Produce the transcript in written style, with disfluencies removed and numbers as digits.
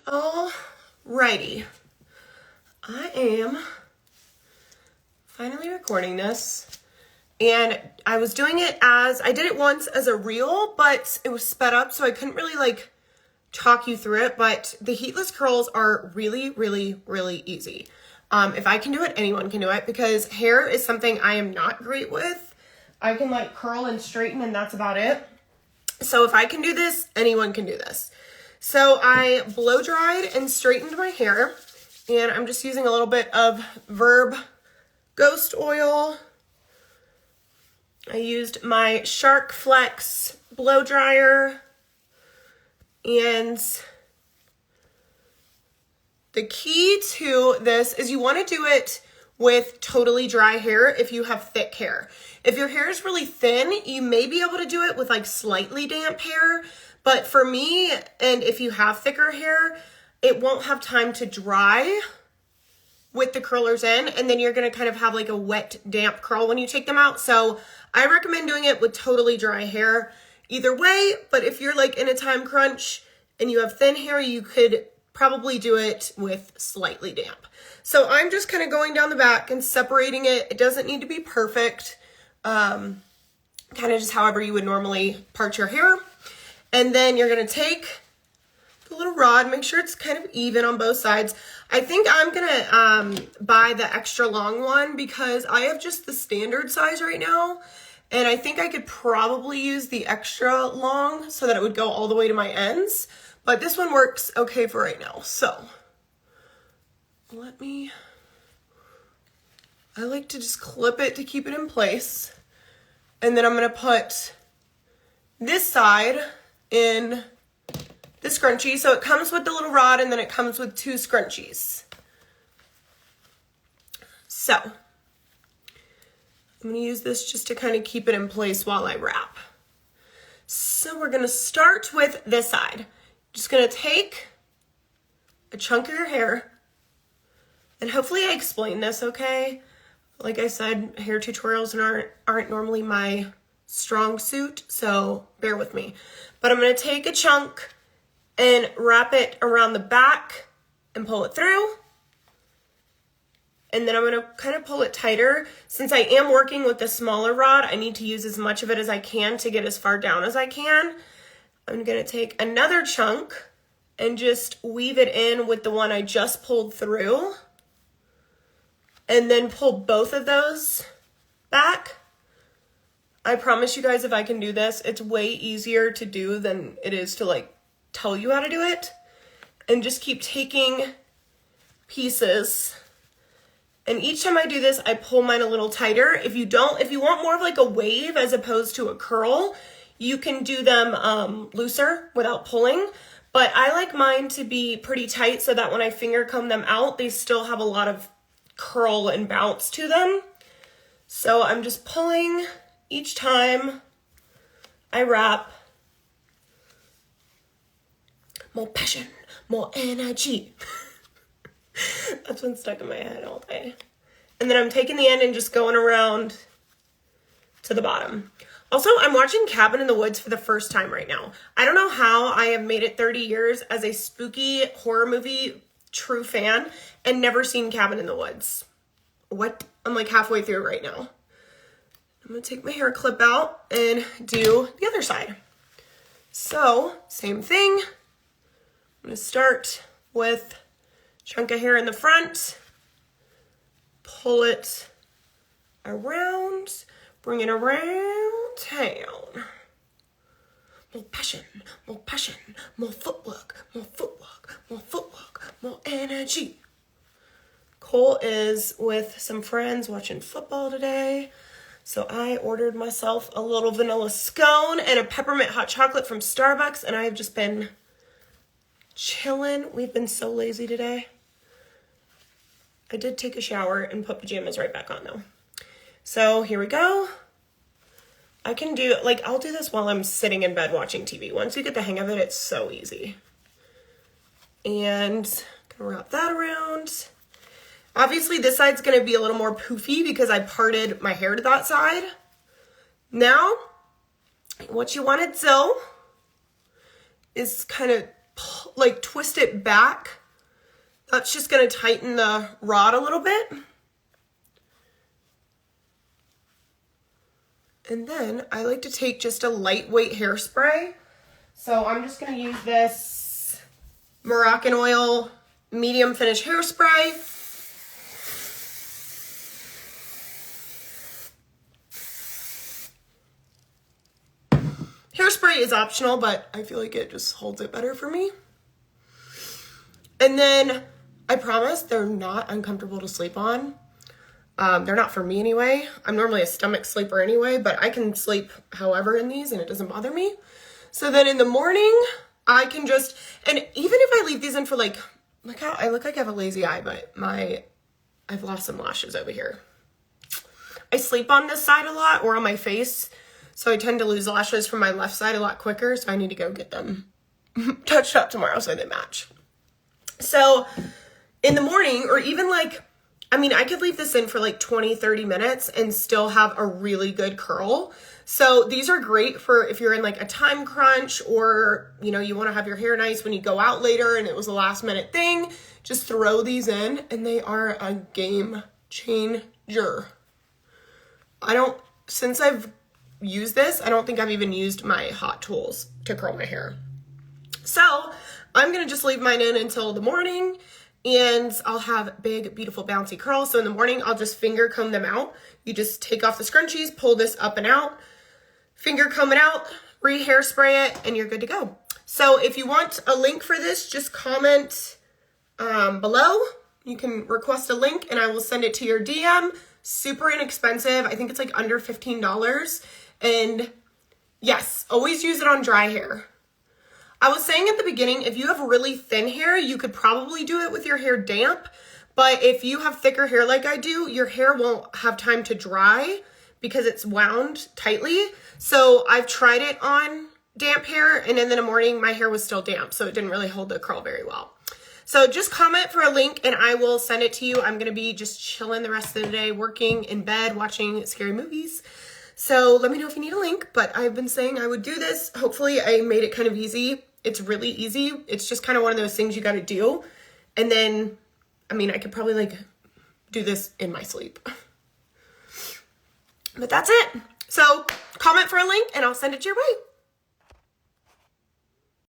Alrighty. I am finally recording this. And I was doing it I did it once as a reel, but it was sped up, so I couldn't really talk you through it. But the heatless curls are really, really, really easy. If I can do it, anyone can do it, because hair is something I am not great with. I can curl and straighten, and that's about it. So if I can do this, anyone can do this. So I blow dried and straightened my hair, and I'm just using a little bit of Verb Ghost Oil. I used my Shark Flex blow dryer, and the key to this is you want to do it with totally dry hair if you have thick hair. If your hair is really thin, you may be able to do it with slightly damp hair, but for me, and if you have thicker hair, it won't have time to dry with the curlers in, and then you're going to kind of have a wet, damp curl when you take them out. So I recommend doing it with totally dry hair either way, but if you're in a time crunch and you have thin hair, you could probably do it with slightly damp. So I'm just kind of going down the back and separating it. It doesn't need to be perfect. Kind of just however you would normally part your hair. And then you're going to take the little rod, make sure it's kind of even on both sides. I think I'm going to buy the extra long one because I have just the standard size right now. And I think I could probably use the extra long so that it would go all the way to my ends. But this one works okay for right now. So I like to just clip it to keep it in place. And then I'm going to put this side in the scrunchie. So it comes with the little rod, and then it comes with 2 scrunchies. So I'm going to use this just to kind of keep it in place while I wrap. So we're going to start with this side. Just going to take a chunk of your hair, and hopefully I explained this okay. Like I said, hair tutorials aren't normally my strong suit, so bear with me. But I'm going to take a chunk and wrap it around the back and pull it through. And then I'm going to kind of pull it tighter. Since I am working with the smaller rod, I need to use as much of it as I can to get as far down as I can. I'm going to take another chunk and just weave it in with the one I just pulled through. And then pull both of those back. I promise you guys, if I can do this, it's way easier to do than it is to tell you how to do it. And just keep taking pieces. And each time I do this, I pull mine a little tighter. If you want more of a wave as opposed to a curl, you can do them looser without pulling. But I like mine to be pretty tight so that when I finger comb them out, they still have a lot of curl and bounce to them. So I'm just pulling each time I wrap. More passion, more energy. That's been stuck in my head all day. And then I'm taking the end and just going around to the bottom. Also, I'm watching Cabin in the Woods for the first time right now. I don't know how I have made it 30 years as a spooky horror movie true fan and never seen Cabin in the Woods. What? I'm halfway through right now. I'm going to take my hair clip out and do the other side. So, same thing. I'm going to start with a chunk of hair in the front. Pull it around. Bring it around town. More passion, more footwork, more energy. Cole is with some friends watching football today. So I ordered myself a little vanilla scone and a peppermint hot chocolate from Starbucks, and I have just been chilling. We've been so lazy today. I did take a shower and put pajamas right back on though. So here we go. I can do, I'll do this while I'm sitting in bed watching TV. Once you get the hang of it, it's so easy. And I'm gonna wrap that around. Obviously, this side's gonna be a little more poofy because I parted my hair to that side. Now, what you wanna do is kind of like twist it back. That's just going to tighten the rod a little bit. And then I like to take just a lightweight hairspray. So I'm just going to use this Moroccan oil medium finish hairspray. Hairspray is optional, but I feel like it just holds it better for me. And then I promise they're not uncomfortable to sleep on. They're not for me anyway. I'm normally a stomach sleeper anyway, but I can sleep however in these and it doesn't bother me. So then in the morning, I can just, and even if I leave these in for like, look how I look like I have a lazy eye, but I've lost some lashes over here. I sleep on this side a lot or on my face. So I tend to lose lashes from my left side a lot quicker. So I need to go get them touched up tomorrow so they match. So in the morning, or even like, I mean, I could leave this in for like 20, 30 minutes and still have a really good curl. So these are great for if you're in like a time crunch or, you know, you want to have your hair nice when you go out later and it was a last minute thing. Just throw these in and they are a game changer. Since I've used this, I don't think I've even used my hot tools to curl my hair. So I'm going to just leave mine in until the morning and I'll have big, beautiful, bouncy curls. So in the morning, I'll just finger comb them out. You just take off the scrunchies, pull this up and out, finger comb it out, re-hairspray it, and you're good to go. So if you want a link for this, just comment below. You can request a link and I will send it to your DM. Super inexpensive. I think it's like under $15. And yes, always use it on dry hair. I was saying at the beginning, if you have really thin hair, you could probably do it with your hair damp. But if you have thicker hair like I do, your hair won't have time to dry because it's wound tightly. So I've tried it on damp hair and then in the morning, my hair was still damp. So it didn't really hold the curl very well. So just comment for a link and I will send it to you. I'm going to be just chilling the rest of the day, working in bed, watching scary movies. So let me know if you need a link, but I've been saying I would do this. Hopefully I made it kind of easy. It's really easy. It's just kind of one of those things you got to do. And then, I mean, I could probably like do this in my sleep. But that's it. So comment for a link and I'll send it your way.